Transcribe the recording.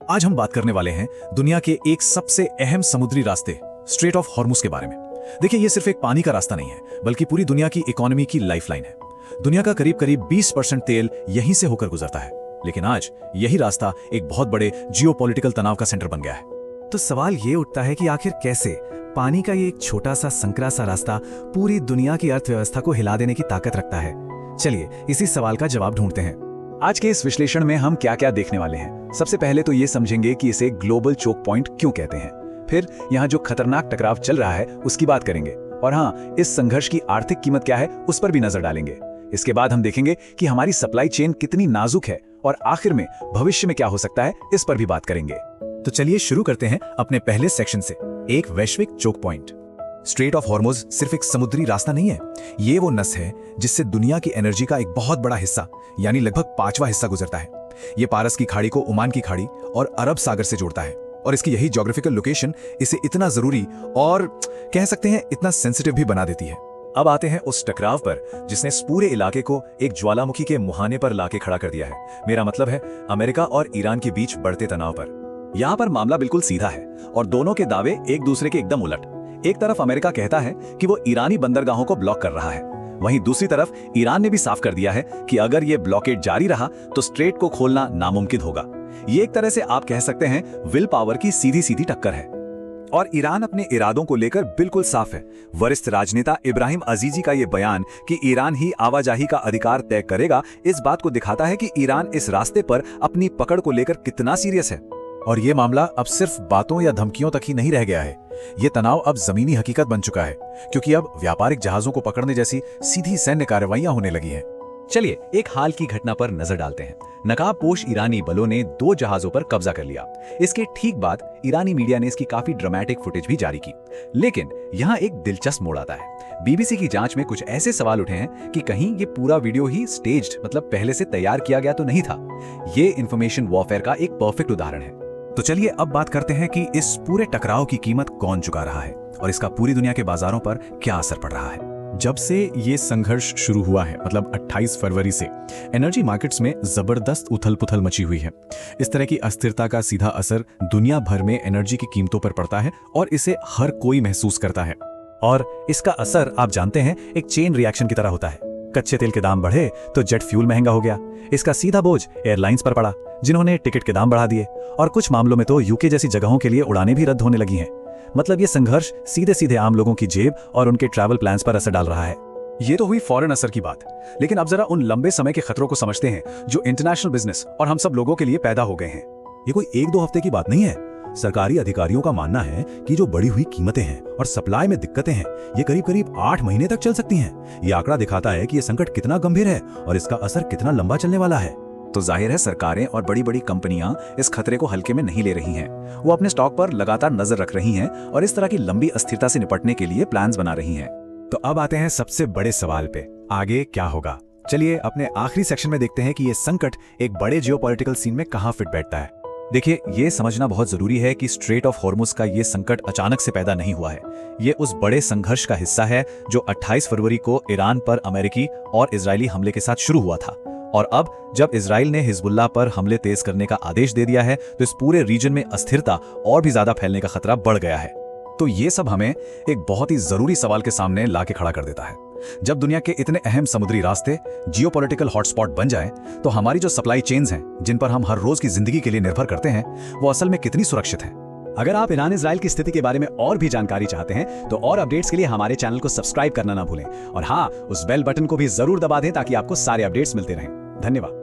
आज हम बात करने वाले हैं दुनिया के एक सबसे अहम समुद्री रास्ते स्ट्रेट ऑफ हॉर्मुज के बारे में। देखिए, ये सिर्फ एक पानी का रास्ता नहीं है, बल्कि पूरी दुनिया की इकोनॉमी की लाइफलाइन है। दुनिया का करीब 20% तेल यहीं से होकर गुजरता है। लेकिन आज यही रास्ता एक बहुत बड़े जियोपॉलिटिकल तनाव का सेंटर बन गया है। तो सवाल ये उठता है कि आखिर कैसे पानी का ये एक छोटा सा संकरा सा रास्ता पूरी दुनिया की अर्थव्यवस्था को हिला देने की ताकत रखता है। चलिए इसी सवाल का जवाब ढूंढते हैं। आज के इस विश्लेषण में हम क्या क्या देखने वाले हैं। सबसे पहले तो ये समझेंगे कि इसे ग्लोबल चोक पॉइंट क्यों कहते हैं। फिर यहाँ जो खतरनाक टकराव चल रहा है उसकी बात करेंगे, और हाँ, इस संघर्ष की आर्थिक कीमत क्या है उस पर भी नजर डालेंगे। इसके बाद हम देखेंगे कि हमारी सप्लाई चेन कितनी नाजुक है, और आखिर में भविष्य में क्या हो सकता है इस पर भी बात करेंगे। तो चलिए शुरू करते हैं अपने पहले सेक्शन से, एक वैश्विक choke point. Strait of Hormuz सिर्फ एक समुद्री रास्ता नहीं है, ये वो नस है जिससे दुनिया की एनर्जी का एक बहुत बड़ा हिस्सा, यानी लगभग 5वां हिस्सा गुजरता है। ये पारस की खाड़ी को ओमान की खाड़ी और अरब सागर से जोड़ता है, और इसकी यही ज्योग्राफिकल लोकेशन इसे इतना जरूरी और कह सकते हैं इतना सेंसिटिव भी बना देती है। अब आते हैं उस टकराव पर जिसने इस पूरे इलाके को एक ज्वालामुखी के मुहाने पर लाके खड़ा कर दिया है। मेरा मतलब है अमेरिका और ईरान के बीच बढ़ते तनाव पर। यहाँ पर मामला बिल्कुल सीधा है और दोनों के दावे एक दूसरे के एकदम उलट। एक तरफ अमेरिका कहता है कि वो ईरानी बंदरगाहों को ब्लॉक कर रहा है, वहीं दूसरी तरफ ईरान ने भी साफ कर दिया है कि अगर ये ब्लॉकेड जारी रहा तो स्ट्रेट को खोलना नामुमकिन होगा। ये एक तरह से आप कह सकते हैं विल पावर की सीधी सीधी टक्कर है। और ईरान अपने इरादों को लेकर बिल्कुल साफ है। वरिष्ठ राजनेता इब्राहिम अजीजी का ये बयान कि ईरान ही आवाजाही का अधिकार तय करेगा, इस बात को दिखाता है कि ईरान इस रास्ते पर अपनी पकड़ को लेकर कितना सीरियस है। और ये मामला अब सिर्फ बातों या धमकियों तक ही नहीं रह गया है, ये तनाव अब जमीनी हकीकत बन चुका है, क्योंकि अब व्यापारिक जहाजों को पकड़ने जैसी सीधी सैन्य कार्रवाइयां होने लगी हैं। चलिए एक हाल की घटना पर नजर डालते हैं। नकाबपोश ईरानी बलों ने 2 जहाजों पर कब्जा कर लिया। इसके ठीक बाद ईरानी मीडिया ने इसकी काफी ड्रामेटिक फुटेज भी जारी की। लेकिन यहाँ एक दिलचस्प मोड़ आता है। बीबीसी की जांच में कुछ ऐसे सवाल उठे हैं कि कहीं ये पूरा वीडियो ही स्टेज्ड, मतलब पहले से तैयार किया गया तो नहीं था। ये इंफॉर्मेशन वॉरफेयर का एक परफेक्ट उदाहरण है। तो चलिए अब बात करते हैं कि इस पूरे टकराव की कीमत कौन चुका रहा है और इसका पूरी दुनिया के बाजारों पर क्या असर पड़ रहा है। जब से ये संघर्ष शुरू हुआ है, मतलब 28 फरवरी से, एनर्जी मार्केट्स में जबरदस्त उथल-पुथल मची हुई है। इस तरह की अस्थिरता का सीधा असर दुनिया भर में एनर्जी की कीमतों पर पड़ता है और इसे हर कोई महसूस करता है। और इसका असर आप जानते हैं एक चेन रिएक्शन की तरह होता है। कच्चे तेल के दाम बढ़े तो जेट फ्यूल महंगा हो गया। इसका सीधा बोझ एयरलाइंस पर पड़ा, जिन्होंने टिकट के दाम बढ़ा दिए, और कुछ मामलों में तो यूके जैसी जगहों के लिए उड़ानें भी रद्द होने लगी हैं। मतलब ये संघर्ष सीधे सीधे आम लोगों की जेब और उनके ट्रैवल प्लान्स पर असर डाल रहा है। ये तो हुई फौरन असर की बात, लेकिन अब जरा उन लंबे समय के खतरों को समझते हैं जो इंटरनेशनल बिजनेस और हम सब लोगों के लिए पैदा हो गए हैं। ये कोई 1-2 हफ्ते की बात नहीं है। सरकारी अधिकारियों का मानना है कि जो बढ़ी हुई कीमतें हैं और सप्लाई में दिक्कतें हैं, ये करीब 8 महीने तक चल सकती हैं। ये आंकड़ा दिखाता है कि ये संकट कितना गंभीर है और इसका असर कितना लंबा चलने वाला है। तो जाहिर है सरकारें और बड़ी कंपनियां इस खतरे को हल्के में नहीं ले रही हैं। वो अपने स्टॉक पर लगातार नजर रख रही हैं और इस तरह की लंबी अस्थिरता से निपटने के लिए प्लान्स बना रही हैं। तो अब आते हैं सबसे बड़े सवाल पे, आगे क्या होगा। चलिए अपने आखिरी सेक्शन में देखते हैं कि ये संकट एक बड़े जियोपॉलिटिकल सीन में कहां फिट बैठता है। देखिए, ये समझना बहुत जरूरी है कि स्ट्रेट ऑफ हॉर्मुज का ये संकट अचानक से पैदा नहीं हुआ है। ये उस बड़े संघर्ष का हिस्सा है जो 28 फरवरी को ईरान पर अमेरिकी और इजरायली हमले के साथ शुरू हुआ था। और अब जब इजराइल ने हिजबुल्लाह पर हमले तेज करने का आदेश दे दिया है, तो इस पूरे रीजन में अस्थिरता और भी ज्यादा फैलने का खतरा बढ़ गया है। तो ये सब हमें एक बहुत ही जरूरी सवाल के सामने लाके खड़ा कर देता है। जब दुनिया के इतने अहम समुद्री रास्ते जियोपॉलिटिकल हॉटस्पॉट बन जाए, तो हमारी जो सप्लाई चेन्स हैं, जिन पर हम हर रोज की जिंदगी के लिए निर्भर करते हैं, वो असल में कितनी सुरक्षित हैं। अगर आप ईरान इजराइल की स्थिति के बारे में और भी जानकारी चाहते हैं तो और अपडेट्स के लिए हमारे चैनल को सब्सक्राइब करना ना भूलें, और हाँ, उस बेल बटन को भी जरूर दबा दें ताकि आपको सारे अपडेट्स मिलते रहें। धन्यवाद।